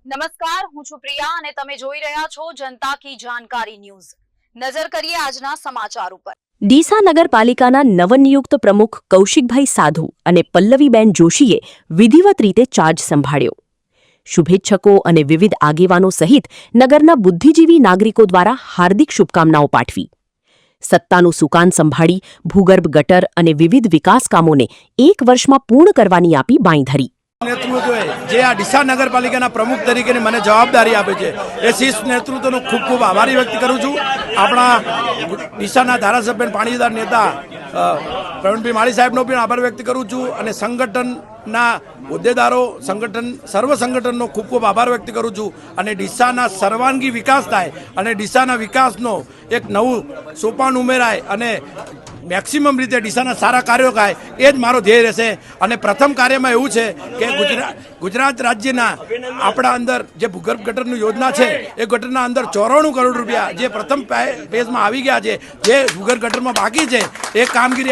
નમસ્કાર, હું છું પ્રિયા અને તમે જોઈ રહ્યા છો જનતા કી જાણકારી ન્યૂઝ। નજર કરીએ આજના સમાચાર ઉપર। ડીસા નગરપાલિકાના નવનિયુક્ત પ્રમુખ કૌશિકભાઈ સાધુ અને પલ્લવીબેન જોશીએ વિધિવત રીતે ચાર્જ સંભાળ્યો। શુભેચ્છકો અને વિવિધ આગેવાનો સહિત નગરના બુદ્ધિજીવી નાગરિકો દ્વારા હાર્દિક શુભકામનાઓ પાઠવી। સત્તાનું સુકાન સંભાળી ભૂગર્ભ ગટર અને વિવિધ વિકાસ કામોને એક વર્ષમાં પૂર્ણ કરવાની આપી બાંયધરી। નેતૃત્વએ જે આ ડીસા નગરપાલિકાના પ્રમુખ તરીકે મને જવાબદારી આપે છે એ શિસ્ત નેતૃત્વનો ખૂબ ખૂબ આભારી વ્યક્ત કરું છું। આપણા ડીસાના ધારાસભ્ય પાણીદાર નેતા પ્રવીણભાઈ માળી સાહેબનો પણ આભાર વ્યક્ત કરું છું અને સંગઠનના હોદ્દેદારો સર્વ સંગઠનનો ખૂબ ખૂબ આભાર વ્યક્ત કરું છું અને ડીસાના સર્વાંગી વિકાસ થાય અને ડીસાના વિકાસનો એક નવું સોપાન ઉમેરાય અને મેક્સિમમ રીતે ડીસાના સારા કાર્યો થાય એ જ મારો ધ્યેય રહેશે। અને પ્રથમ કાર્યમાં એવું છે કે ગુજરાત રાજ્યના આપણા અંદર જે ભૂગર્ભ ગટરની યોજના છે એ ગટરના અંદર 94 કરોડ રૂપિયા જે પ્રથમ ફેઝમાં આવી ગયા છે, જે ભૂગર્ભ ગટરમાં બાકી છે એ કામગીરી